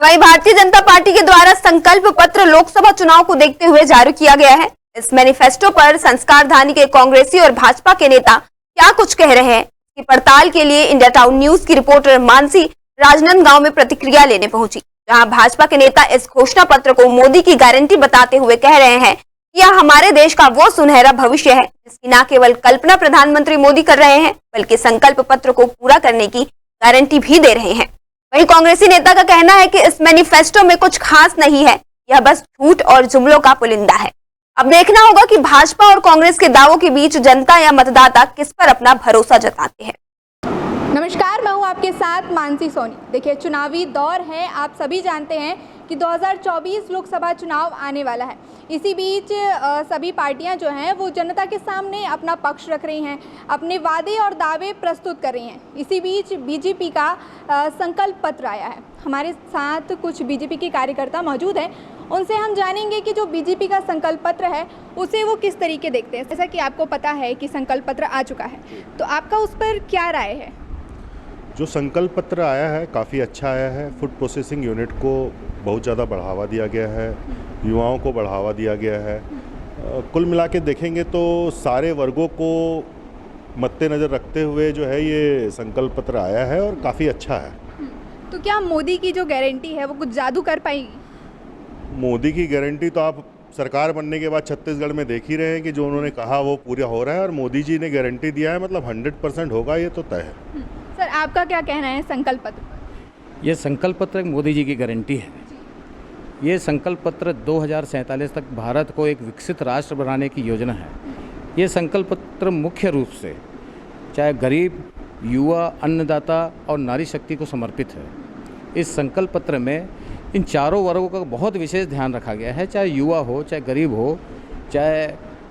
वहीं भारतीय जनता पार्टी के द्वारा संकल्प पत्र लोकसभा चुनाव को देखते हुए जारी किया गया है। इस मैनिफेस्टो पर संस्कारधानी के कांग्रेसी और भाजपा के नेता क्या कुछ कह रहे हैं कि पड़ताल के लिए इंडिया टाउन न्यूज की रिपोर्टर मानसी राजनांदगांव में प्रतिक्रिया लेने पहुंची, जहां भाजपा के नेता इस घोषणा पत्र को मोदी की गारंटी बताते हुए कह रहे हैं कि यह हमारे देश का वो सुनहरा भविष्य है जिसकी न केवल कल्पना प्रधानमंत्री मोदी कर रहे हैं बल्कि संकल्प पत्र को पूरा करने की गारंटी भी दे रहे हैं। वहीं कांग्रेसी नेता का कहना है कि इस मैनिफेस्टो में कुछ खास नहीं है, यह बस झूठ और जुमलों का पुलिंदा है। अब देखना होगा कि भाजपा और कांग्रेस के दावों के बीच जनता या मतदाता किस पर अपना भरोसा जताते हैं। नमस्कार, मैं हूं आपके साथ मानसी सोनी। देखिए, चुनावी दौर है, आप सभी जानते हैं कि 2024 लोकसभा चुनाव आने वाला है। इसी बीच सभी पार्टियां जो हैं वो जनता के सामने अपना पक्ष रख रही हैं, अपने वादे और दावे प्रस्तुत कर रही हैं। इसी बीच बीजेपी का संकल्प पत्र आया है। हमारे साथ कुछ बीजेपी के कार्यकर्ता मौजूद हैं, उनसे हम जानेंगे कि जो बीजेपी का संकल्प पत्र है उसे वो किस तरीके देखते हैं। जैसा कि आपको पता है कि संकल्प पत्र आ चुका है, तो आपका उस पर क्या राय है? जो संकल्प पत्र आया है काफ़ी अच्छा आया है। फूड प्रोसेसिंग यूनिट को बहुत ज़्यादा बढ़ावा दिया गया है, युवाओं को बढ़ावा दिया गया है। कुल मिला के देखेंगे तो सारे वर्गों को मद्देनज़र रखते हुए जो है ये संकल्प पत्र आया है और काफ़ी अच्छा है। तो क्या मोदी की जो गारंटी है वो कुछ जादू कर पाएगी? मोदी की गारंटी तो आप सरकार बनने के बाद छत्तीसगढ़ में देख ही रहे हैं कि जो उन्होंने कहा वो पूरा हो रहा है और मोदी जी ने गारंटी दिया है, मतलब 100% होगा, ये तो तय है। सर, आपका क्या कहना है संकल्प पत्र पर? ये संकल्प पत्र मोदी जी की गारंटी है। ये संकल्प पत्र 2047 तक भारत को एक विकसित राष्ट्र बनाने की योजना है। ये संकल्प पत्र मुख्य रूप से चाहे गरीब, युवा, अन्नदाता और नारी शक्ति को समर्पित है। इस संकल्प पत्र में इन चारों वर्गों का बहुत विशेष ध्यान रखा गया है, चाहे युवा हो, चाहे गरीब हो, चाहे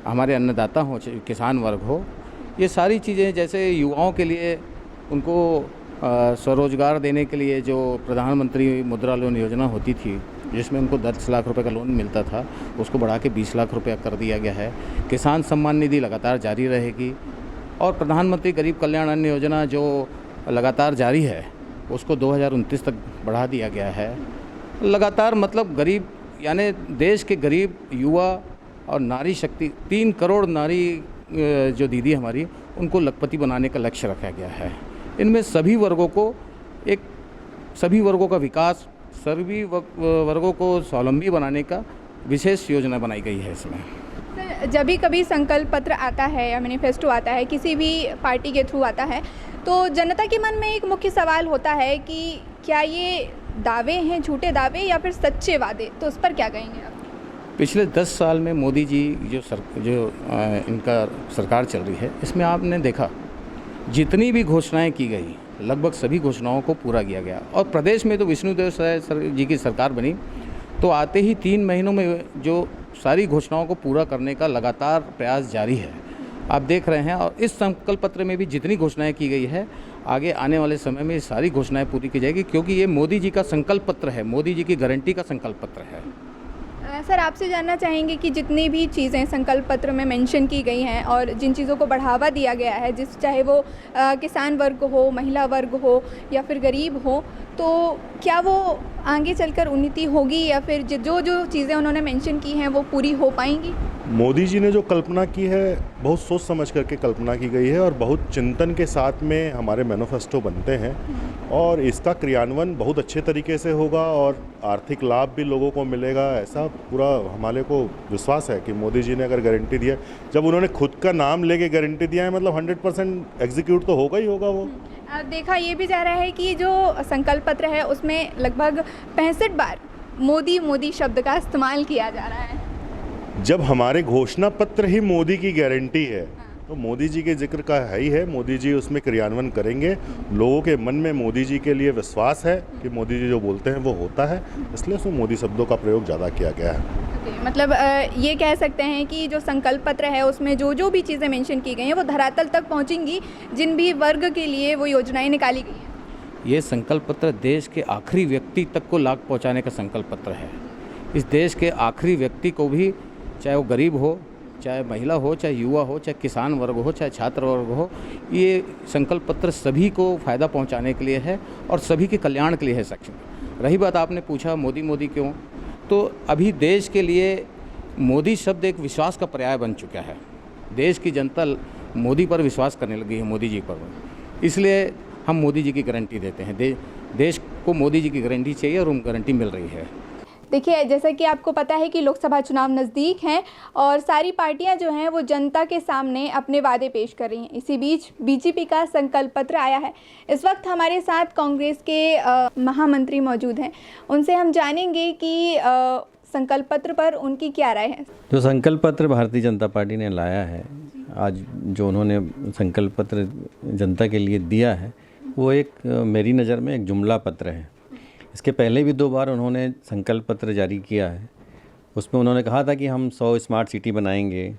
हमारे अन्नदाता हो, चाहे किसान वर्ग हो। ये सारी चीज़ें, जैसे युवाओं के लिए उनको स्वरोजगार देने के लिए जो प्रधानमंत्री मुद्रा लोन योजना होती थी जिसमें उनको 10 लाख रुपए का लोन मिलता था, उसको बढ़ा के 20 लाख रुपया कर दिया गया है। किसान सम्मान निधि लगातार जारी रहेगी और प्रधानमंत्री गरीब कल्याण अन्न योजना जो लगातार जारी है उसको 2029 तक बढ़ा दिया गया है। लगातार मतलब गरीब यानी देश के गरीब, युवा और नारी शक्ति 3 करोड़ नारी जो दीदी हमारी, उनको लखपति बनाने का लक्ष्य रखा गया है। इनमें सभी वर्गों का विकास, सभी वर्गों को स्वावलंबी बनाने का विशेष योजना बनाई गई है इसमें। सर, जब भी कभी संकल्प पत्र आता है या मैनिफेस्टो आता है, किसी भी पार्टी के थ्रू आता है, तो जनता के मन में एक मुख्य सवाल होता है कि क्या ये दावे हैं, झूठे दावे या फिर सच्चे वादे? तो उस पर क्या कहेंगे आप? पिछले 10 साल में मोदी जी इनका सरकार चल रही है, इसमें आपने देखा जितनी भी घोषणाएं की गई लगभग सभी घोषणाओं को पूरा किया गया। और प्रदेश में तो विष्णुदेव साय जी की सरकार बनी तो आते ही 3 महीनों में जो सारी घोषणाओं को पूरा करने का लगातार प्रयास जारी है, आप देख रहे हैं। और इस संकल्प पत्र में भी जितनी घोषणाएं की गई है, आगे आने वाले समय में ये सारी घोषणाएं पूरी की जाएगी, क्योंकि ये मोदी जी का संकल्प पत्र है, मोदी जी की गारंटी का संकल्प पत्र है। सर, आपसे जानना चाहेंगे कि जितनी भी चीज़ें संकल्प पत्र में मेंशन की गई हैं और जिन चीज़ों को बढ़ावा दिया गया है, चाहे वो किसान वर्ग हो, महिला वर्ग हो या फिर गरीब हो, तो क्या वो आगे चलकर उन्नति होगी या फिर जो चीज़ें उन्होंने मेंशन की हैं वो पूरी हो पाएंगी? मोदी जी ने जो कल्पना की है बहुत सोच समझ करके कल्पना की गई है और बहुत चिंतन के साथ में हमारे मैनिफेस्टो बनते हैं और इसका क्रियान्वयन बहुत अच्छे तरीके से होगा और आर्थिक लाभ भी लोगों को मिलेगा, ऐसा पूरा हमारे को विश्वास है कि मोदी जी ने अगर गारंटी दिया, जब उन्होंने खुद का नाम लेके गारंटी दिया है, मतलब 100% एग्जीक्यूट तो होगा ही होगा वो। देखा ये भी जा रहा है कि जो संकल्प पत्र है उसमें लगभग 65 बार मोदी शब्द का इस्तेमाल किया जा रहा है। जब हमारे घोषणा पत्र ही मोदी की गारंटी है तो मोदी जी के जिक्र का है ही है, मोदी जी उसमें क्रियान्वयन करेंगे। लोगों के मन में मोदी जी के लिए विश्वास है कि मोदी जी जो बोलते हैं वो होता है, इसलिए उसमें मोदी शब्दों का प्रयोग ज़्यादा किया गया है। मतलब ये कह सकते हैं कि जो संकल्प पत्र है उसमें जो भी चीज़ें मेंशन की गई हैं वो धरातल तक पहुंचेंगी, जिन भी वर्ग के लिए वो योजनाएं निकाली गई हैं। ये संकल्प पत्र देश के आखिरी व्यक्ति तक को लाभ पहुंचाने का संकल्प पत्र है। इस देश के आखिरी व्यक्ति को भी, चाहे वो गरीब हो, चाहे महिला हो, चाहे युवा हो, चाहे किसान वर्ग हो, चाहे छात्र वर्ग हो, ये संकल्प पत्र सभी को फ़ायदा पहुंचाने के लिए है और सभी के कल्याण के लिए है। सक्षम रही बात आपने पूछा मोदी मोदी क्यों, तो अभी देश के लिए मोदी शब्द एक विश्वास का पर्याय बन चुका है। देश की जनता मोदी पर विश्वास करने लगी है, मोदी जी पर, इसलिए हम मोदी जी की गारंटी देते हैं। देश को मोदी जी की गारंटी चाहिए और उन गारंटी मिल रही है। देखिए, जैसा कि आपको पता है कि लोकसभा चुनाव नज़दीक हैं और सारी पार्टियां जो हैं वो जनता के सामने अपने वादे पेश कर रही हैं। इसी बीच बीजेपी का संकल्प पत्र आया है। इस वक्त हमारे साथ कांग्रेस के महामंत्री मौजूद हैं, उनसे हम जानेंगे कि संकल्प पत्र पर उनकी क्या राय है। जो संकल्प पत्र भारतीय जनता पार्टी ने लाया है आज, जो उन्होंने संकल्प पत्र जनता के लिए दिया है, वो एक मेरी नज़र में एक जुमला पत्र है। इसके पहले भी 2 बार उन्होंने संकल्प पत्र जारी किया है। उसमें उन्होंने कहा था कि हम 100 स्मार्ट सिटी बनाएंगे,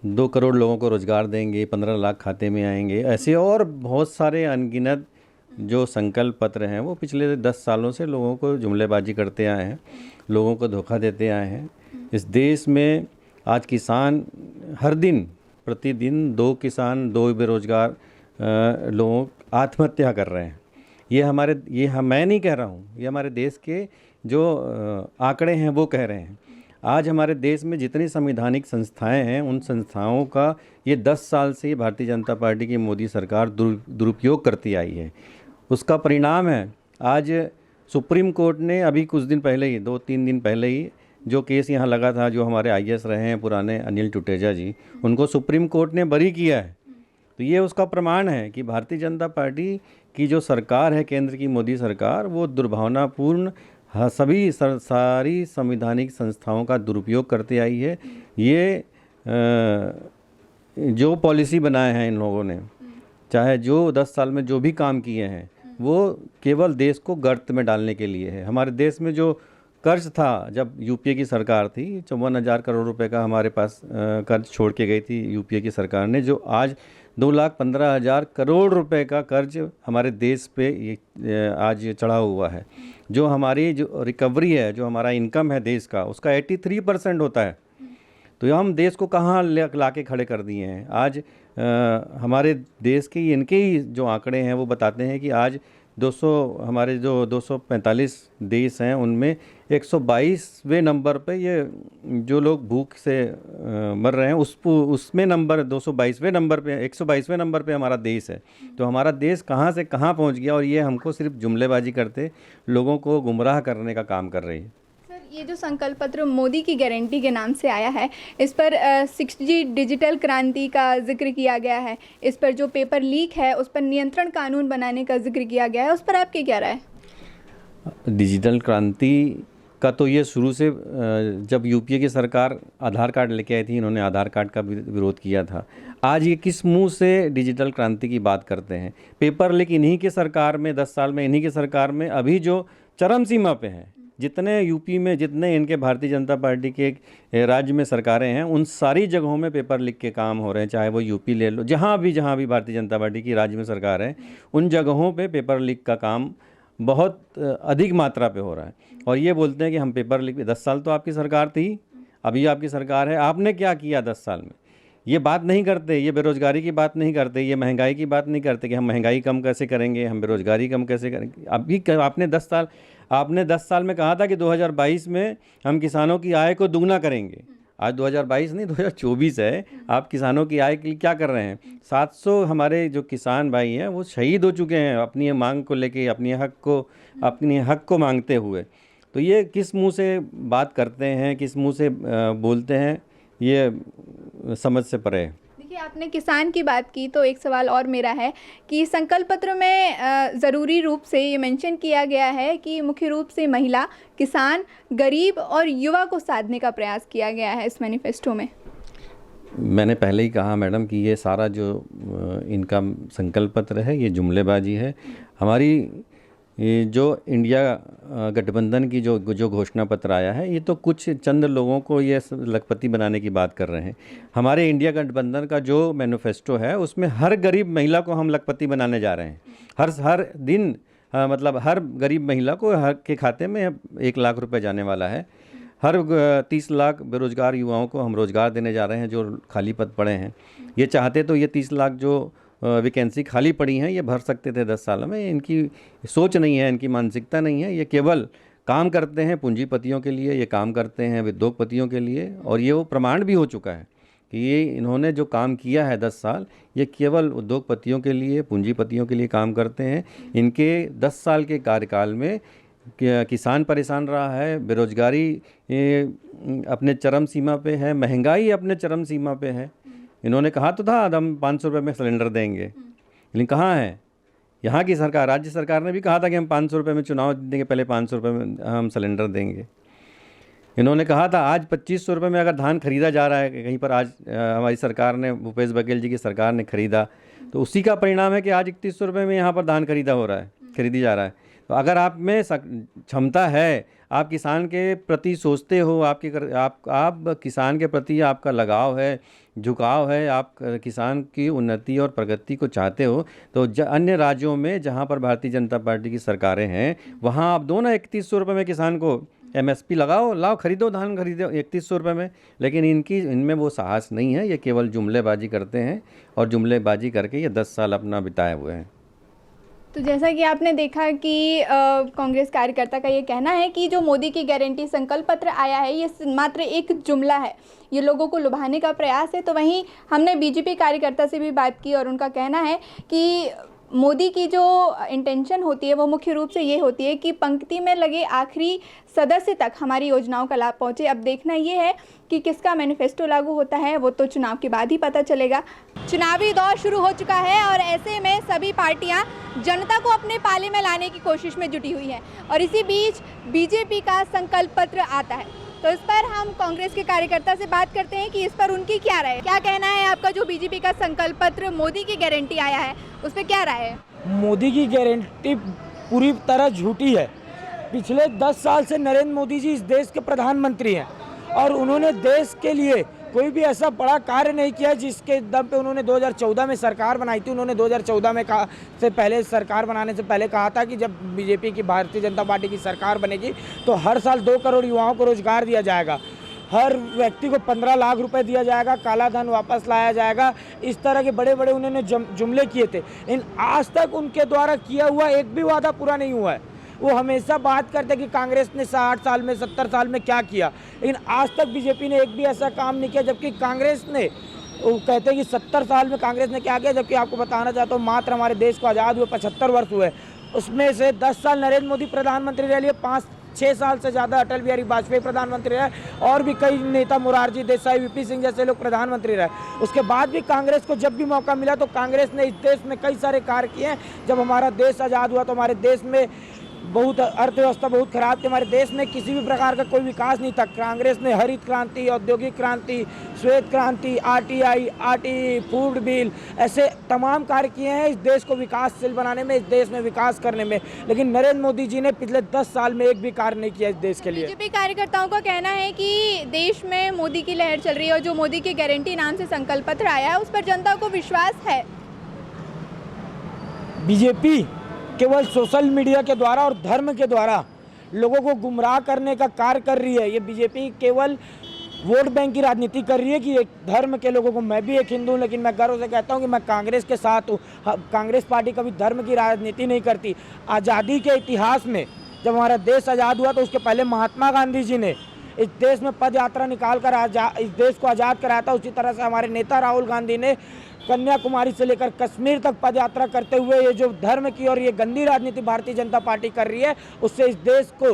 2 करोड़ लोगों को रोज़गार देंगे, 15 लाख खाते में आएंगे। ऐसे और बहुत सारे अनगिनत जो संकल्प पत्र हैं वो पिछले 10 सालों से लोगों को जुमलेबाजी करते आए हैं, लोगों को धोखा देते आए हैं। इस देश में आज किसान हर दिन प्रतिदिन 2 किसान 2 बेरोजगार लोग आत्महत्या कर रहे हैं। मैं नहीं कह रहा हूँ, ये हमारे देश के जो आंकड़े हैं वो कह रहे हैं। आज हमारे देश में जितनी संवैधानिक संस्थाएं हैं, उन संस्थाओं का ये 10 साल से भारतीय जनता पार्टी की मोदी सरकार दुरुपयोग करती आई है। उसका परिणाम है आज सुप्रीम कोर्ट ने अभी कुछ दिन पहले ही 2-3 दिन पहले ही जो केस यहाँ लगा था, जो हमारे IAS रहे हैं पुराने अनिल टुटेजा जी, उनको सुप्रीम कोर्ट ने बरी किया है। तो ये उसका प्रमाण है कि भारतीय जनता पार्टी की जो सरकार है, केंद्र की मोदी सरकार, वो दुर्भावनापूर्ण सारी संवैधानिक संस्थाओं का दुरुपयोग करते आई है। ये जो पॉलिसी बनाए हैं इन लोगों ने, चाहे जो 10 साल में जो भी काम किए हैं, वो केवल देश को गर्त में डालने के लिए है। हमारे देश में जो कर्ज था, जब यूपीए की सरकार थी, 54,000 करोड़ रुपए का हमारे पास कर्ज छोड़ के गई थी यूपीए की सरकार ने, जो आज 2,15,000 करोड़ रुपए का कर्ज हमारे देश पे आज चढ़ा हुआ है। जो हमारी जो रिकवरी है, जो हमारा इनकम है देश का, उसका 83% होता है। तो हम देश को कहाँ ला के खड़े कर दिए हैं। आज हमारे देश के इनके ही जो आंकड़े हैं वो बताते हैं कि आज 245 देश हैं, उनमें 122वें नंबर पे ये जो लोग भूख से मर रहे हैं, उसमें नंबर 222वें नंबर पे, 122वें नंबर पे हमारा देश है। तो हमारा देश कहाँ से कहाँ पहुँच गया, और ये हमको सिर्फ जुमलेबाजी करते लोगों को गुमराह करने का काम कर रही है। ये जो संकल्प पत्र मोदी की गारंटी के नाम से आया है, इस पर 6G डिजिटल क्रांति का जिक्र किया गया है। इस पर जो पेपर लीक है उस पर नियंत्रण कानून बनाने का जिक्र किया गया है, उस पर आपकी क्या राय है? डिजिटल क्रांति का तो ये शुरू से, जब यूपीए की सरकार आधार कार्ड लेके आई थी, इन्होंने आधार कार्ड का विरोध किया था। आज ये किस मुंह से डिजिटल क्रांति की बात करते हैं? पेपर लीक इन्हीं की सरकार में, 10 साल में इन्हीं की सरकार में अभी जो चरम सीमा पे है, जितने यूपी में, जितने इनके भारतीय जनता पार्टी के राज्य में सरकारें हैं, उन सारी जगहों में पेपर लीक के काम हो रहे हैं। चाहे वो यूपी ले लो, जहाँ भी भारतीय जनता पार्टी की राज्य में सरकार है, उन जगहों पे पेपर लीक का काम बहुत अधिक मात्रा पे हो रहा है। और ये बोलते हैं कि हम पेपर लीक, 10 साल तो आपकी सरकार थी, अभी आपकी सरकार है, आपने क्या किया 10 साल में? ये बात नहीं करते, ये बेरोज़गारी की बात नहीं करते, ये महंगाई की बात नहीं करते कि हम महंगाई कम कैसे करेंगे, हम बेरोज़गारी कम कैसे करेंगे। अभी आपने 10 साल में कहा था कि 2022 में हम किसानों की आय को दुगना करेंगे। आज 2022 नहीं, 2024 है। आप किसानों की आय के लिए क्या कर रहे हैं? 700 हमारे जो किसान भाई हैं वो शहीद हो चुके हैं अपनी मांग को लेके, अपने हक को मांगते हुए। तो ये किस मुंह से बात करते हैं, किस मुंह से बोलते हैं, ये समझ से परे है। देखिए, आपने किसान की बात की तो एक सवाल और मेरा है कि संकल्प पत्र में ज़रूरी रूप से ये मेंशन किया गया है कि मुख्य रूप से महिला, किसान, गरीब और युवा को साधने का प्रयास किया गया है इस मैनिफेस्टो में। मैंने पहले ही कहा मैडम कि ये सारा जो इनका संकल्प पत्र है ये जुमलेबाजी है। हमारी ये जो इंडिया गठबंधन की जो घोषणा पत्र आया है, ये तो कुछ चंद लोगों को ये लखपति बनाने की बात कर रहे हैं। हमारे इंडिया गठबंधन का जो मैनिफेस्टो है उसमें हर गरीब महिला को हम लखपति बनाने जा रहे हैं। हर दिन मतलब हर गरीब महिला को के खाते में 1 लाख रुपए जाने वाला है। हर 30 लाख बेरोजगार युवाओं को हम रोज़गार देने जा रहे हैं जो खाली पद पड़े हैं। ये चाहते तो ये 30 लाख जो वैकेंसी खाली पड़ी हैं ये भर सकते थे 10 सालों में। इनकी सोच नहीं है, इनकी मानसिकता नहीं है। ये केवल काम करते हैं पूंजीपतियों के लिए, ये काम करते हैं उद्योगपतियों के लिए, और ये वो प्रमाण भी हो चुका है कि ये इन्होंने जो काम किया है 10 साल, ये केवल उद्योगपतियों के लिए, पूंजीपतियों के लिए काम करते हैं। इनके 10 साल के कार्यकाल में किसान परेशान रहा है, बेरोजगारी अपने चरम सीमा पे है, महंगाई अपने चरम सीमा पे है। इन्होंने कहा तो था हम 500 रुपये में सिलेंडर देंगे, लेकिन कहाँ है यहाँ की सरकार? राज्य सरकार ने भी कहा था कि हम 500 रुपये में चुनाव जीतने के पहले 500 रुपये में हम सिलेंडर देंगे। इन्होंने कहा था आज 2500 रुपये में अगर धान खरीदा जा रहा है कहीं पर, आज हमारी सरकार ने, भूपेश बघेल जी की सरकार ने खरीदा, तो उसी का परिणाम है कि आज 3100 रुपये में यहाँ पर धान खरीदी जा रहा है। तो अगर आप में क्षमता है, आप किसान के प्रति सोचते हो, आप किसान के प्रति आपका लगाव है, झुकाव है, आप किसान की उन्नति और प्रगति को चाहते हो, तो अन्य राज्यों में जहाँ पर भारतीय जनता पार्टी की सरकारें हैं वहाँ आप दो ना 3100 रुपये में किसान को MSP लगाओ, लाओ, खरीदो, धान खरीदो 3100 रुपये में। लेकिन इनमें वो साहस नहीं है, ये केवल जुमलेबाजी करते हैं और जुमलेबाजी करके ये 10 साल अपना बिताए हुए हैं। तो जैसा कि आपने देखा कि कांग्रेस कार्यकर्ता का ये कहना है कि जो मोदी की गारंटी संकल्प पत्र आया है ये मात्र एक जुमला है, ये लोगों को लुभाने का प्रयास है। तो वहीं हमने बीजेपी कार्यकर्ता से भी बात की और उनका कहना है कि मोदी की जो इंटेंशन होती है वो मुख्य रूप से ये होती है कि पंक्ति में लगे आखिरी सदस्य तक हमारी योजनाओं का लाभ पहुंचे। अब देखना ये है कि किसका मैनिफेस्टो लागू होता है, वो तो चुनाव के बाद ही पता चलेगा। चुनावी दौर शुरू हो चुका है और ऐसे में सभी पार्टियां जनता को अपने पाले में लाने की कोशिश में जुटी हुई हैं और इसी बीच बीजेपी का संकल्प पत्र आता है। तो इस पर हम कांग्रेस के कार्यकर्ता से बात करते हैं कि इस पर उनकी क्या राय है। क्या कहना है आपका? जो बीजेपी का संकल्प पत्र मोदी की गारंटी आया है उस पर क्या राय है? मोदी की गारंटी पूरी तरह झूठी है। पिछले 10 साल से नरेंद्र मोदी जी इस देश के प्रधानमंत्री हैं और उन्होंने देश के लिए कोई भी ऐसा बड़ा कार्य नहीं किया जिसके दम पे उन्होंने 2014 में सरकार बनाई थी। उन्होंने 2014 में सरकार बनाने से पहले कहा था कि जब बीजेपी की, भारतीय जनता पार्टी की सरकार बनेगी तो हर साल 2 करोड़ युवाओं को रोजगार दिया जाएगा, हर व्यक्ति को 15 लाख रुपए दिया जाएगा, काला धन वापस लाया जाएगा। इस तरह के बड़े बड़े उन्होंने जुमले किए थे। इन आज तक उनके द्वारा किया हुआ एक भी वादा पूरा नहीं हुआ है। वो हमेशा बात करते कि कांग्रेस ने 60 साल में, 70 साल में क्या किया, लेकिन आज तक बीजेपी ने एक भी ऐसा काम नहीं किया। जबकि कांग्रेस ने, वो कहते हैं कि 70 साल में कांग्रेस ने क्या किया, जबकि आपको बताना चाहता हूँ मात्र हमारे देश को आज़ाद हुए 75 वर्ष हुए, उसमें से 10 साल नरेंद्र मोदी प्रधानमंत्री रह लिए, 5-6 साल से ज़्यादा अटल बिहारी वाजपेयी प्रधानमंत्री रहे और भी कई नेता, मोरारजी देसाई, VP सिंह जैसे लोग प्रधानमंत्री रहे। उसके बाद भी कांग्रेस को जब भी मौका मिला तो कांग्रेस ने इस देश में कई सारे कार्य किए हैं। जब हमारा देश आज़ाद हुआ तो हमारे देश में बहुत अर्थव्यवस्था बहुत खराब थी, हमारे देश में किसी भी प्रकार का कोई विकास नहीं था। कांग्रेस ने हरित क्रांति, औद्योगिक क्रांति, श्वेत क्रांति, RTI, फूड बिल, ऐसे तमाम कार्य किए हैं इस देश को विकासशील बनाने में, इस देश में विकास करने में। लेकिन नरेंद्र मोदी जी ने पिछले 10 साल में एक भी कार्य नहीं किया इस देश के लिए। बीजेपी कार्यकर्ताओं का कहना है कि देश में मोदी की लहर चल रही है और जो मोदी की गारंटी नाम से संकल्प पत्र आया है उस पर जनता को विश्वास है। बीजेपी केवल सोशल मीडिया के द्वारा और धर्म के द्वारा लोगों को गुमराह करने का कार्य कर रही है। ये बीजेपी केवल वोट बैंक की राजनीति कर रही है कि एक धर्म के लोगों को, मैं भी एक हिंदू हूँ लेकिन मैं गर्व से कहता हूँ कि मैं कांग्रेस के साथ हूँ। कांग्रेस पार्टी कभी धर्म की राजनीति नहीं करती। आज़ादी के इतिहास में जब हमारा देश आज़ाद हुआ तो उसके पहले महात्मा गांधी जी ने इस देश में पद यात्रा निकाल कर इस देश को आज़ाद कराया था। उसी तरह से हमारे नेता राहुल गांधी ने कन्याकुमारी से लेकर कश्मीर तक पद यात्रा करते हुए ये जो धर्म की और ये गंदी राजनीति भारतीय जनता पार्टी कर रही है उससे इस देश को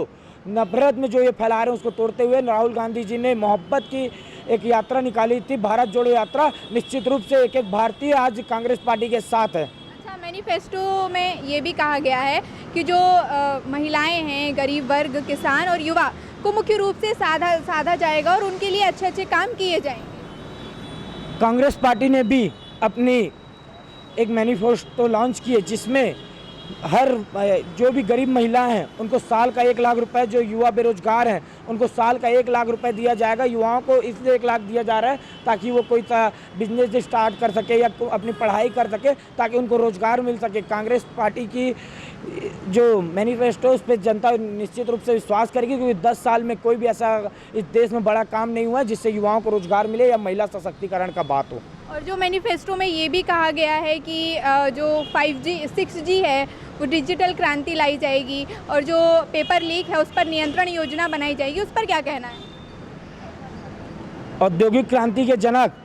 नफरत में जो ये फैला रहे हैं उसको तोड़ते हुए राहुल गांधी जी ने मोहब्बत की एक यात्रा निकाली थी, भारत जोड़ो यात्रा। निश्चित रूप से एक भारतीय आज कांग्रेस पार्टी के साथ है। अच्छा, मैनिफेस्टो में ये भी कहा गया है कि जो महिलाएं हैं, गरीब वर्ग, किसान और युवा को मुख्य रूप से साधा जाएगा और उनके लिए अच्छे अच्छे काम किए जाएंगे। कांग्रेस पार्टी ने भी अपनी एक मैनिफेस्टो लॉन्च की है जिसमें हर जो भी गरीब महिलाएं हैं उनको साल का 1 लाख रुपए, जो युवा बेरोजगार हैं उनको साल का 1 लाख रुपए दिया जाएगा। युवाओं को इसलिए 1 लाख दिया जा रहा है ताकि वो कोई सा बिजनेस स्टार्ट कर सके या अपनी पढ़ाई कर सके, ताकि उनको रोजगार मिल सके। कांग्रेस पार्टी की जो मैनिफेस्टो उस पर जनता निश्चित रूप से विश्वास करेगी क्योंकि 10 साल में कोई भी ऐसा इस देश में बड़ा काम नहीं हुआ है जिससे युवाओं को रोजगार मिले या महिला सशक्तिकरण का बात हो। और जो मैनिफेस्टो में ये भी कहा गया है कि जो 5G 6G है वो डिजिटल क्रांति लाई जाएगी और जो पेपर लीक है उस पर नियंत्रण योजना बनाई जाएगी, उस पर क्या कहना है? औद्योगिक क्रांति के जनक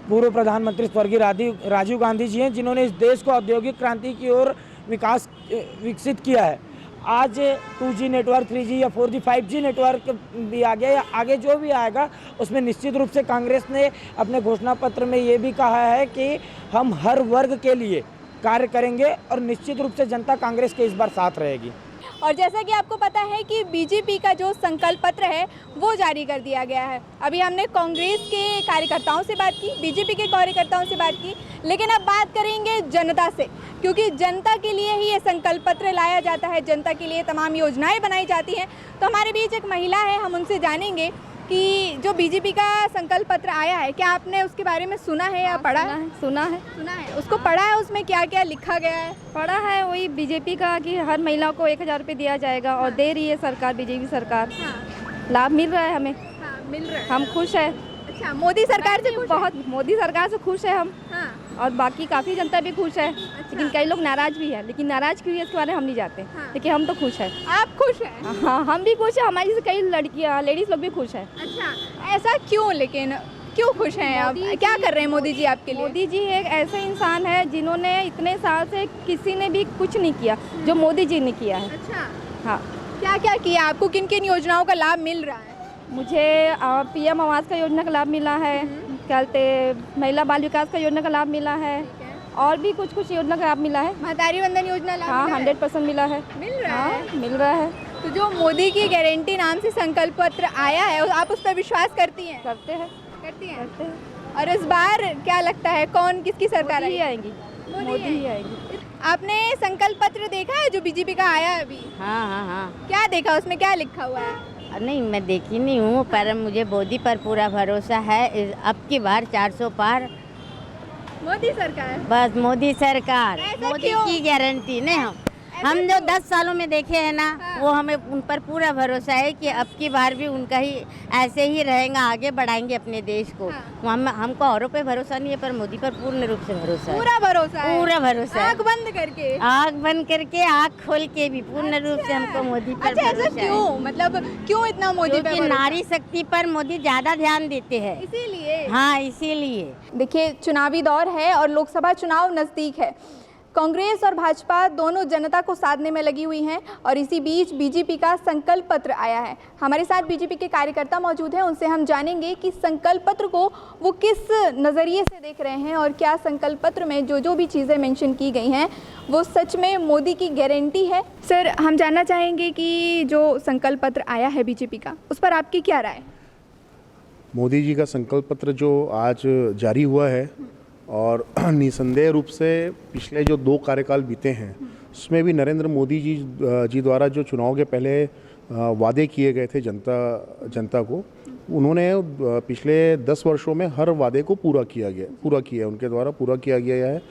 पूर्व प्रधानमंत्री स्वर्गीय राजीव गांधी जी हैं, जिन्होंने इस देश को औद्योगिक क्रांति की ओर विकसित किया है। आज 2G नेटवर्क, 3G या 4G 5G नेटवर्क भी आ गया या आगे जो भी आएगा, उसमें निश्चित रूप से कांग्रेस ने अपने घोषणा पत्र में ये भी कहा है कि हम हर वर्ग के लिए कार्य करेंगे और निश्चित रूप से जनता कांग्रेस के इस बार साथ रहेगी। और जैसा कि आपको पता है कि बीजेपी का जो संकल्प पत्र है वो जारी कर दिया गया है। अभी हमने कांग्रेस के कार्यकर्ताओं से बात की, बीजेपी के कार्यकर्ताओं से बात की, लेकिन अब बात करेंगे जनता से, क्योंकि जनता के लिए ही ये संकल्प पत्र लाया जाता है, जनता के लिए तमाम योजनाएं बनाई जाती हैं। तो हमारे बीच एक महिला है, हम उनसे जानेंगे कि जो बीजेपी का संकल्प पत्र आया है, क्या आपने उसके बारे में सुना है या पढ़ा है? सुना है। उसको पढ़ा है, उसमें क्या क्या लिखा गया है? पढ़ा है वही बीजेपी का कि हर महिला को 1000 रुपये दिया जाएगा और दे रही है सरकार, बीजेपी सरकार। लाभ मिल रहा है हमें। मिल रहा है, हम खुश है। अच्छा, मोदी सरकार से खुश बहुत, मोदी सरकार से खुश है हम। और बाकी काफ़ी जनता भी खुश है, लेकिन कई लोग नाराज़ भी है। लेकिन नाराज़ क्यों है इसके बारे में हम नहीं जानते, लेकिन हम तो खुश है। आप खुश हैं? हाँ, हम भी खुश है, हमारी जैसे कई लड़कियाँ, लेडीज़ लोग भी खुश है। अच्छा, ऐसा क्यों? लेकिन क्यों खुश हैं आप? क्या कर रहे हैं मोदी जी आपके लिए? मोदी जी एक ऐसे इंसान है जिन्होंने इतने साल से किसी ने भी कुछ नहीं किया जो मोदी जी ने किया है। अच्छा, हाँ। क्या क्या किया? आपको किन किन योजनाओं का लाभ मिल रहा है? मुझे PM आवास का योजना का लाभ मिला है, कहते महिला बाल विकास का योजना का लाभ मिला है, और भी कुछ कुछ योजना का लाभ मिला है। महतारी वंदन योजना लाभ हाँ, मिला है? 100% मिला है। मिल रहा है? मिल रहा है। तो जो मोदी की गारंटी नाम से संकल्प पत्र आया है, आप उस पर विश्वास करती हैं? करते हैं। करती हैं। और इस बार क्या लगता है कौन किसकी सरकार आएगी? मोदी ही आएगी। आपने संकल्प पत्र देखा है जो बीजेपी का आया है अभी? हाँ। क्या देखा, उसमें क्या लिखा हुआ है? नहीं, मैं देखी नहीं हूँ, पर मुझे मोदी पर पूरा भरोसा है। अब की बार 400 पार मोदी सरकार। बस मोदी सरकार, ऐसा मोदी क्यों? की गारंटी नहीं। हम जो 10 सालों में देखे हैं ना, वो हमें उन पर पूरा भरोसा है कि अब की बार भी उनका ही ऐसे ही रहेगा, आगे बढ़ाएंगे अपने देश को। हमको औरों पे भरोसा नहीं है, पर मोदी पर पूर्ण रूप से भरोसा है। पूरा भरोसा है? पूरा भरोसा है। आँख बंद करके? आँख बंद करके, आँख खोल के भी पूर्ण रूप से हमको मोदी पर अच्छा, ऐसा भरोसा है। क्यों? मतलब क्यों इतना मोदी पे क्योंकि भरोसा? नारी शक्ति पर मोदी ज्यादा ध्यान देते हैं, इसीलिए। हाँ, इसीलिए। देखिए, चुनावी दौर है और लोकसभा चुनाव नज़दीक है। कांग्रेस और भाजपा दोनों जनता को साधने में लगी हुई हैं और इसी बीच बीजेपी का संकल्प पत्र आया है। हमारे साथ बीजेपी के कार्यकर्ता मौजूद हैं, उनसे हम जानेंगे कि संकल्प पत्र को वो किस नज़रिए से देख रहे हैं और क्या संकल्प पत्र में जो भी चीज़ें मेंशन की गई हैं वो सच में मोदी की गारंटी है। सर, हम जानना चाहेंगे कि जो संकल्प पत्र आया है बीजेपी का, उस पर आपकी क्या राय? मोदी जी का संकल्प पत्र जो आज जारी हुआ है और निसंदेह रूप से पिछले जो 2 कार्यकाल बीते हैं उसमें भी नरेंद्र मोदी जी द्वारा जो चुनाव के पहले वादे किए गए थे जनता को, उन्होंने पिछले 10 वर्षों में हर वादे को पूरा किया उनके द्वारा पूरा किया गया है।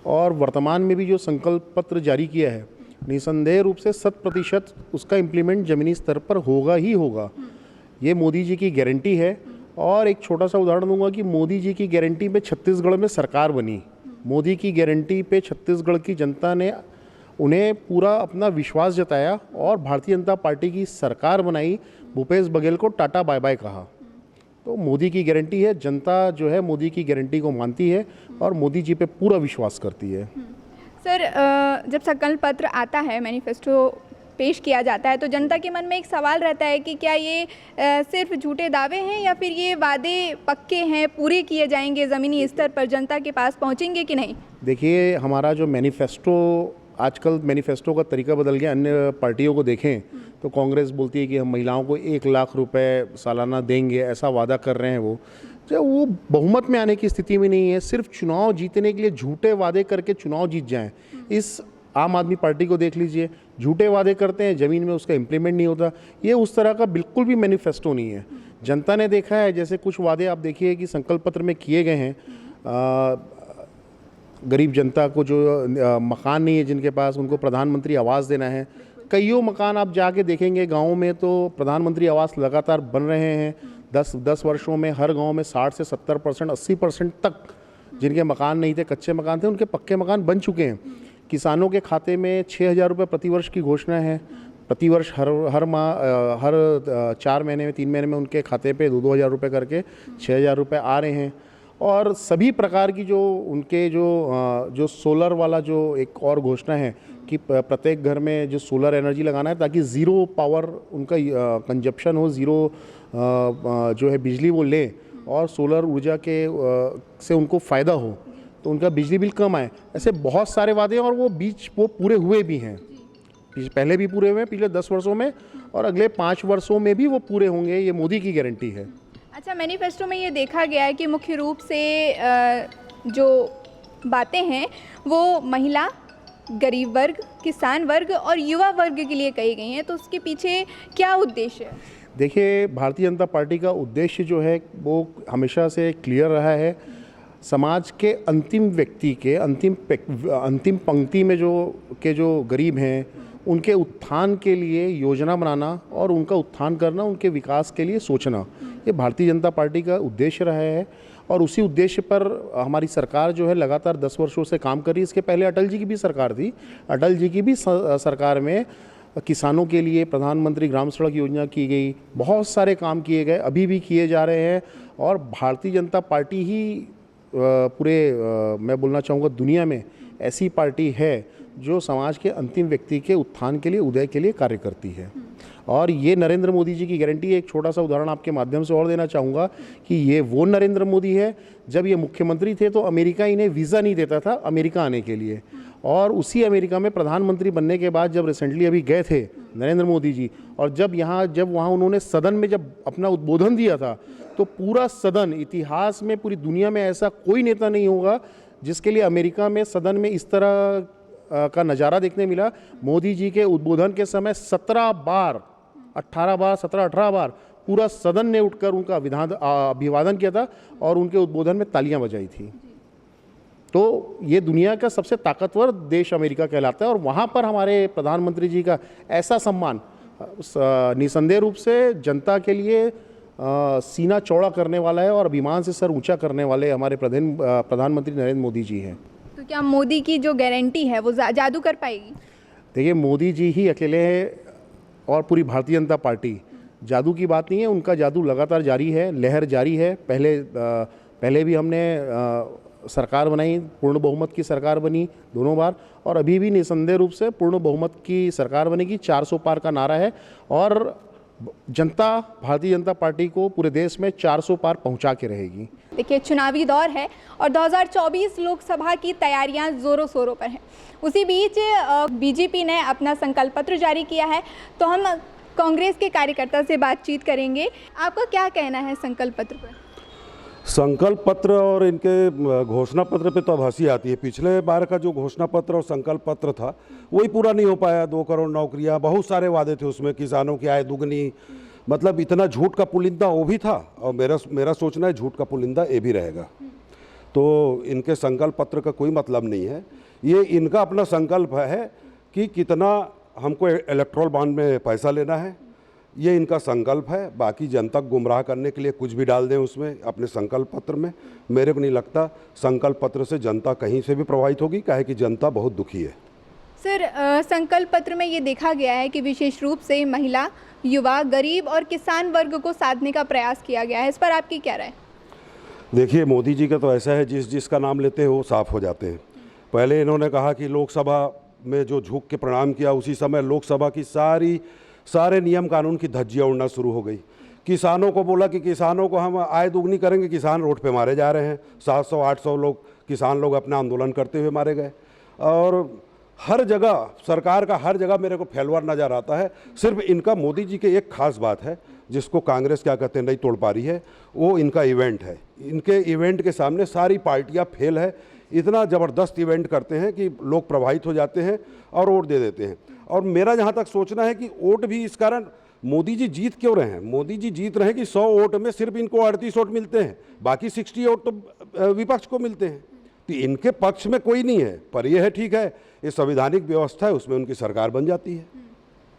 और वर्तमान में भी जो संकल्प पत्र जारी किया है, निसंदेह रूप से 100% उसका इम्प्लीमेंट ज़मीनी स्तर पर होगा ही होगा। ये मोदी जी की गारंटी है। और एक छोटा सा उदाहरण दूंगा कि मोदी जी की गारंटी पे छत्तीसगढ़ में सरकार बनी। मोदी की गारंटी पे छत्तीसगढ़ की जनता ने उन्हें पूरा अपना विश्वास जताया और भारतीय जनता पार्टी की सरकार बनाई। भूपेश बघेल को टाटा बाय बाय कहा। तो मोदी की गारंटी है, जनता जो है मोदी की गारंटी को मानती है और मोदी जी पे पूरा विश्वास करती है। सर, जब संकल्प पत्र आता है, मैनिफेस्टो पेश किया जाता है, तो जनता के मन में एक सवाल रहता है कि क्या ये सिर्फ झूठे दावे हैं या फिर ये वादे पक्के हैं, पूरे किए जाएंगे, ज़मीनी स्तर पर जनता के पास पहुंचेंगे कि नहीं? देखिए, हमारा जो मैनिफेस्टो, आजकल मैनिफेस्टो का तरीका बदल गया। अन्य पार्टियों को देखें तो कांग्रेस बोलती है कि हम महिलाओं को 1 लाख रुपए सालाना देंगे, ऐसा वादा कर रहे हैं। वो बहुमत में आने की स्थिति में नहीं है। सिर्फ चुनाव जीतने के लिए झूठे वादे करके चुनाव जीत जाएं। इस आम आदमी पार्टी को देख लीजिए, झूठे वादे करते हैं, ज़मीन में उसका इम्प्लीमेंट नहीं होता। ये उस तरह का बिल्कुल भी मैनिफेस्टो नहीं है। जनता ने देखा है, जैसे कुछ वादे आप देखिए कि संकल्प पत्र में किए गए हैं। गरीब जनता को जो मकान नहीं है जिनके पास, उनको प्रधानमंत्री आवास देना है। कईयों मकान आप जाके देखेंगे गाँव में, तो प्रधानमंत्री आवास लगातार बन रहे हैं। 10 वर्षों में हर गांव में 60 से 70%, 80% तक जिनके मकान नहीं थे, कच्चे मकान थे, उनके पक्के मकान बन चुके हैं। किसानों के खाते में 6,000 रुपये प्रतिवर्ष की घोषणा है। प्रतिवर्ष हर माह, हर 4 महीने में, 3 महीने में उनके खाते पे 2-2 हज़ार रुपये करके 6,000 रुपये आ रहे हैं। और सभी प्रकार की जो उनके जो सोलर वाला जो एक और घोषणा है कि प्रत्येक घर में जो सोलर एनर्जी लगाना है ताकि ज़ीरो पावर उनका कंजप्शन हो, ज़ीरो जो है बिजली वो लें और सोलर ऊर्जा के से उनको फ़ायदा हो, तो उनका बिजली बिल कम आए। ऐसे बहुत सारे वादे हैं और वो पूरे हुए भी हैं। पहले भी पूरे हुए हैं पिछले 10 वर्षों में, और अगले 5 वर्षों में भी वो पूरे होंगे। ये मोदी की गारंटी है। अच्छा, मैनिफेस्टो में ये देखा गया है कि मुख्य रूप से जो बातें हैं वो महिला, गरीब वर्ग, किसान वर्ग और युवा वर्ग के लिए कही गई हैं, तो उसके पीछे क्या उद्देश्य है? देखिए, भारतीय जनता पार्टी का उद्देश्य जो है वो हमेशा से क्लियर रहा है। समाज के अंतिम व्यक्ति के अंतिम पंक्ति में जो गरीब हैं उनके उत्थान के लिए योजना बनाना और उनका उत्थान करना, उनके विकास के लिए सोचना, ये भारतीय जनता पार्टी का उद्देश्य रहा है। और उसी उद्देश्य पर हमारी सरकार जो है लगातार 10 वर्षों से काम कर रही है। इसके पहले अटल जी की भी सरकार थी। अटल जी की भी सरकार में किसानों के लिए प्रधानमंत्री ग्राम सड़क योजना की गई, बहुत सारे काम किए गए, अभी भी किए जा रहे हैं। और भारतीय जनता पार्टी ही मैं बोलना चाहूँगा दुनिया में ऐसी पार्टी है जो समाज के अंतिम व्यक्ति के उत्थान के लिए, उदय के लिए कार्य करती है। और ये नरेंद्र मोदी जी की गारंटी है। एक छोटा सा उदाहरण आपके माध्यम से और देना चाहूँगा कि ये वो नरेंद्र मोदी है, जब ये मुख्यमंत्री थे तो अमेरिका इन्हें वीज़ा नहीं देता था अमेरिका आने के लिए, और उसी अमेरिका में प्रधानमंत्री बनने के बाद जब रिसेंटली अभी गए थे नरेंद्र मोदी जी, और जब वहाँ उन्होंने सदन में जब अपना उद्बोधन दिया था, तो पूरा सदन, इतिहास में पूरी दुनिया में ऐसा कोई नेता नहीं होगा जिसके लिए अमेरिका में सदन में इस तरह का नज़ारा देखने मिला। मोदी जी के उद्बोधन के समय 17 बार 18 बार पूरा सदन ने उठकर उनका अभिवादन किया था और उनके उद्बोधन में तालियां बजाई थी। तो ये दुनिया का सबसे ताकतवर देश अमेरिका कहलाता है, और वहाँ पर हमारे प्रधानमंत्री जी का ऐसा सम्मान निसंदेह रूप से जनता के लिए सीना चौड़ा करने वाला है और अभिमान से सर ऊंचा करने वाले हमारे प्रधानमंत्री नरेंद्र मोदी जी हैं। तो क्या मोदी की जो गारंटी है वो जादू कर पाएगी? देखिए, मोदी जी ही अकेले हैं और पूरी भारतीय जनता पार्टी। जादू की बात नहीं है, उनका जादू लगातार जारी है, लहर जारी है। पहले भी हमने सरकार बनाई, पूर्ण बहुमत की सरकार बनी दोनों बार, और अभी भी निसंदेह रूप से पूर्ण बहुमत की सरकार बनेगी। 400 पार का नारा है और जनता भारतीय जनता पार्टी को पूरे देश में 400 पार पहुंचा के रहेगी। देखिए, चुनावी दौर है और 2024 लोकसभा की तैयारियां जोरों शोरों पर हैं। उसी बीच बीजेपी ने अपना संकल्प पत्र जारी किया है, तो हम कांग्रेस के कार्यकर्ता से बातचीत करेंगे। आपका क्या कहना है संकल्प पत्र पर? संकल्प पत्र और इनके घोषणा पत्र पे तो अब हंसी आती है। पिछले बार का जो घोषणा पत्र और संकल्प पत्र था वही पूरा नहीं हो पाया। 2 करोड़ नौकरियां, बहुत सारे वादे थे उसमें, किसानों की आय दुगनी, मतलब इतना झूठ का पुलिंदा वो भी था, और मेरा सोचना है झूठ का पुलिंदा ये भी रहेगा। तो इनके संकल्प पत्र का कोई मतलब नहीं है। ये इनका अपना संकल्प है कि कितना हमको इलेक्ट्रोल बॉन्ड में पैसा लेना है, ये इनका संकल्प है। बाकी जनता को गुमराह करने के लिए कुछ भी डाल दें उसमें अपने संकल्प पत्र में, मेरे को नहीं लगता संकल्प पत्र से जनता कहीं से भी प्रभावित होगी, काहे कि जनता बहुत दुखी है। सर, संकल्प पत्र में ये देखा गया है कि विशेष रूप से महिला, युवा, गरीब और किसान वर्ग को साधने का प्रयास किया गया है। इस पर आपकी क्या राय? देखिए, मोदी जी का तो ऐसा है, जिसका नाम लेते हैं वो साफ हो जाते हैं। पहले इन्होंने कहा कि लोकसभा में जो झुक के प्रणाम किया, उसी समय लोकसभा की सारे नियम कानून की धज्जियाँ उड़ना शुरू हो गई। किसानों को बोला कि किसानों को हम आय दुगनी करेंगे, किसान रोड पे मारे जा रहे हैं। 700-800 लोग किसान लोग अपना आंदोलन करते हुए मारे गए। और हर जगह सरकार का हर जगह मेरे को फेलवर नज़र आता है। सिर्फ इनका मोदी जी के एक खास बात है जिसको कांग्रेस क्या कहते हैं नहीं तोड़ पा रही है, वो इनका इवेंट है। इनके इवेंट के सामने सारी पार्टियाँ फेल है। इतना ज़बरदस्त इवेंट करते हैं कि लोग प्रभावित हो जाते हैं और वोट दे देते हैं। और मेरा जहाँ तक सोचना है कि वोट भी इस कारण मोदी जी जीत क्यों रहे हैं। मोदी जी जीत रहे हैं कि 100 वोट में सिर्फ इनको 38 वोट मिलते हैं, बाकी 60 वोट तो विपक्ष को मिलते हैं। तो इनके पक्ष में कोई नहीं है। पर यह है, ठीक है, ये संवैधानिक व्यवस्था है, उसमें उनकी सरकार बन जाती है।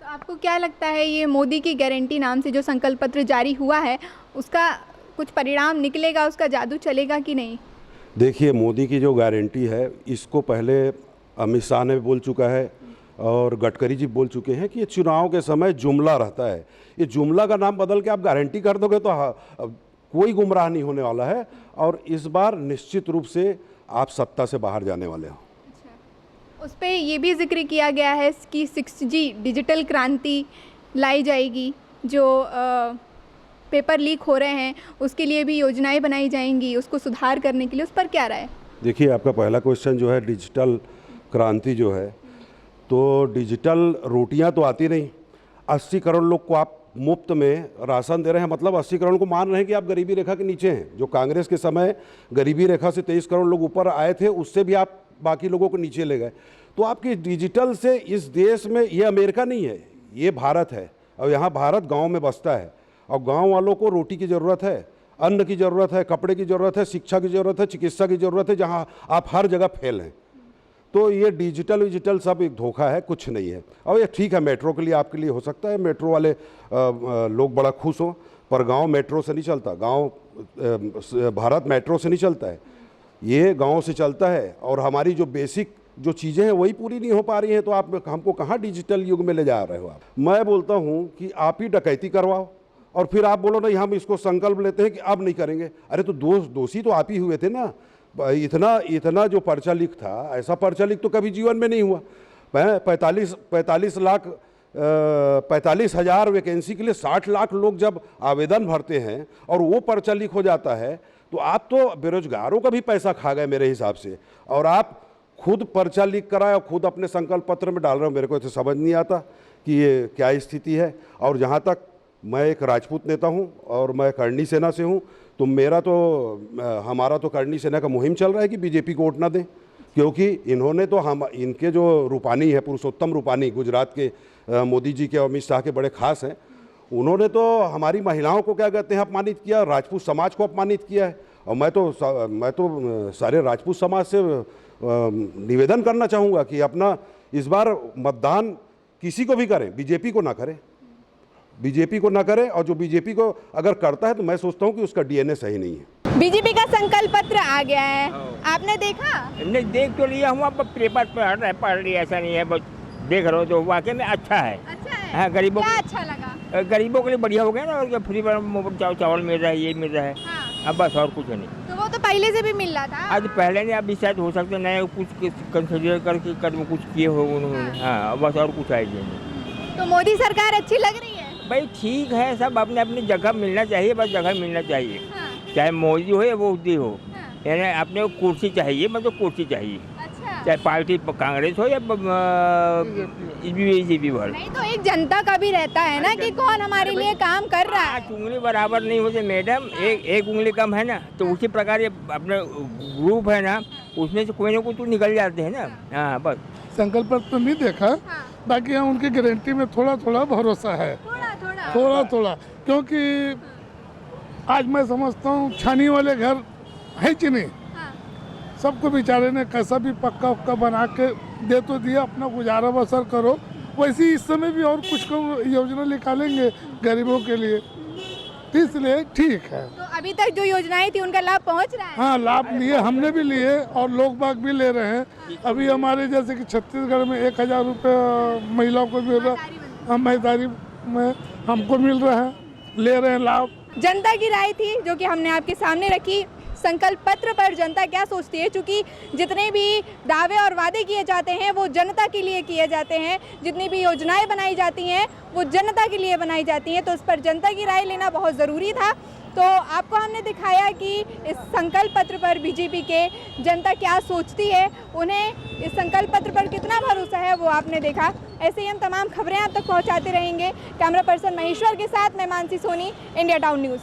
तो आपको क्या लगता है, ये मोदी की गारंटी नाम से जो संकल्प पत्र जारी हुआ है उसका कुछ परिणाम निकलेगा, उसका जादू चलेगा कि नहीं? देखिए, मोदी की जो गारंटी है, इसको पहले अमित शाह ने बोल चुका है और गडकरी जी बोल चुके हैं कि ये चुनाव के समय जुमला रहता है। ये जुमला का नाम बदल के आप गारंटी कर दोगे तो कोई गुमराह नहीं होने वाला है, और इस बार निश्चित रूप से आप सत्ता से बाहर जाने वाले हो। उस पर ये भी जिक्र किया गया है कि 6G डिजिटल क्रांति लाई जाएगी, जो पेपर लीक हो रहे हैं उसके लिए भी योजनाएं बनाई जाएंगी उसको सुधार करने के लिए, उस पर क्या राय? देखिए, आपका पहला क्वेश्चन जो है डिजिटल क्रांति जो है, तो डिजिटल रोटियां तो आती नहीं। 80 करोड़ लोग को आप मुफ्त में राशन दे रहे हैं, मतलब 80 करोड़ को मान रहे हैं कि आप गरीबी रेखा के नीचे हैं। जो कांग्रेस के समय गरीबी रेखा से 23 करोड़ लोग ऊपर आए थे, उससे भी आप बाकी लोगों को नीचे ले गए। तो आपकी डिजिटल से इस देश में, ये अमेरिका नहीं है, ये भारत है, और यहाँ भारत गाँव में बसता है, और गांव वालों को रोटी की ज़रूरत है, अन्न की ज़रूरत है, कपड़े की ज़रूरत है, शिक्षा की ज़रूरत है, चिकित्सा की ज़रूरत है, जहां आप हर जगह फेल हैं। तो ये डिजिटल सब एक धोखा है, कुछ नहीं है। और ये ठीक है, मेट्रो के लिए आपके लिए हो सकता है, मेट्रो वाले लोग बड़ा खुश हों, पर गांव मेट्रो से नहीं चलता, गांव भारत मेट्रो से नहीं चलता है, ये गांव से चलता है। और हमारी जो बेसिक जो चीज़ें हैं वही पूरी नहीं हो पा रही हैं, तो आप हमको कहाँ डिजिटल युग में ले जा रहे हो आप? मैं बोलता हूँ कि आप ही डकैती करवाओ और फिर आप बोलो नहीं हम इसको संकल्प लेते हैं कि अब नहीं करेंगे। अरे तो दोषी तो आप ही हुए थे ना। इतना जो पर्चा लीक था, ऐसा पर्चा लीक तो कभी जीवन में नहीं हुआ। 45,000 वैकेंसी के लिए 60 लाख लोग जब आवेदन भरते हैं और वो पर्चा लीक हो जाता है, तो आप तो बेरोजगारों का भी पैसा खा गए मेरे हिसाब से। और आप खुद पर्चा लीक कराए और खुद अपने संकल्प पत्र में डाल रहे हो। मेरे को तो समझ नहीं आता कि ये क्या स्थिति है। और जहाँ तक मैं एक राजपूत नेता हूं और मैं करणी सेना से हूं, तो हमारा तो करणी सेना का मुहिम चल रहा है कि बीजेपी को वोट ना दें, क्योंकि इन्होंने तो इनके जो रूपानी है, पुरुषोत्तम रूपानी, गुजरात के मोदी जी के और अमित शाह के बड़े खास हैं, उन्होंने तो हमारी महिलाओं को क्या कहते हैं अपमानित किया, राजपूत समाज को अपमानित किया है। और मैं तो सारे राजपूत समाज से निवेदन करना चाहूँगा कि अपना इस बार मतदान किसी को भी करें, बीजेपी को ना करें, बीजेपी को ना करे। और जो बीजेपी को अगर करता है तो मैं सोचता हूँ कि उसका डीएनए सही नहीं है। बीजेपी का संकल्प पत्र आ गया है, आपने देखा? नहीं, देख तो लिया हूँ, अब पेपर पढ़ लिया, ऐसा नहीं है, बस देख रहे हो तो वाकई में अच्छा है। अच्छा है? हाँ, गरीबों क्या अच्छा लगा? गरीबों के लिए बढ़िया हो गया ना, और फ्री चावल मिल रहा है, ये मिल रहा है। हाँ। अब बस और कुछ नहीं। तो वो तो पहले से भी मिल रहा था। आज पहले नहीं, अभी शायद हो सकता नया कुछ कंसिडर करके कदम कुछ किए हो उन्होंने। हाँ, बस और कुछ आइडिया नहीं। तो मोदी सरकार अच्छी लग रही है? भाई ठीक है, सब अपने अपनी जगह मिलना चाहिए, बस जगह मिलना चाहिए। हाँ। चाहे मोदी हो या मोदी हो, हाँ। यानी अपने को कुर्सी चाहिए, मतलब कुर्सी चाहिए। अच्छा। चाहे पार्टी कांग्रेस हो या बीजेपी वाले। नहीं तो एक जनता का भी रहता है ना कि कौन हमारे लिए काम कर रहा है। उंगली बराबर नहीं होते मैडम, एक उंगली कम है ना, तो उसी प्रकार ये अपने ग्रुप है ना, उसमें से कोई ना कोई तो निकल जाते हैं ना। हाँ, बस संकल्प पत्र तो नहीं देखा। हाँ। बाकी यहाँ उनकी गारंटी में थोड़ा थोड़ा भरोसा है, थोड़ा, क्योंकि आज मैं समझता हूँ छानी वाले घर है कि नहीं, सबको बेचारे ने कैसा भी पक्का उक्का बना के दे तो दिया, अपना गुजारा बसर करो। वैसे इस समय भी और कुछ योजना निकालेंगे गरीबों के लिए, इसलिए ठीक है। तो अभी तक जो योजनाएं थी उनका लाभ पहुंच रहा है? हाँ, लाभ लिए, हमने भी लिए और लोग बाग भी ले रहे हैं। अभी हमारे जैसे कि छत्तीसगढ़ में 1000 रुपये महिलाओं को मिल रहा है, महिलादारी में हमको मिल रहा है, ले रहे हैं लाभ। जनता की राय थी जो कि हमने आपके सामने रखी। संकल्प पत्र पर जनता क्या सोचती है, क्योंकि जितने भी दावे और वादे किए जाते हैं वो जनता के लिए किए जाते हैं, जितनी भी योजनाएं बनाई जाती हैं वो जनता के लिए बनाई जाती हैं, तो उस पर जनता की राय लेना बहुत ज़रूरी था। तो आपको हमने दिखाया कि इस संकल्प पत्र पर बीजेपी के जनता क्या सोचती है, उन्हें इस संकल्प पत्र पर कितना भरोसा है, वो आपने देखा। ऐसे ही हम तमाम खबरें आप तक पहुँचाते रहेंगे। कैमरा पर्सन महेश्वर के साथ मैं Mansi Soni, India town news.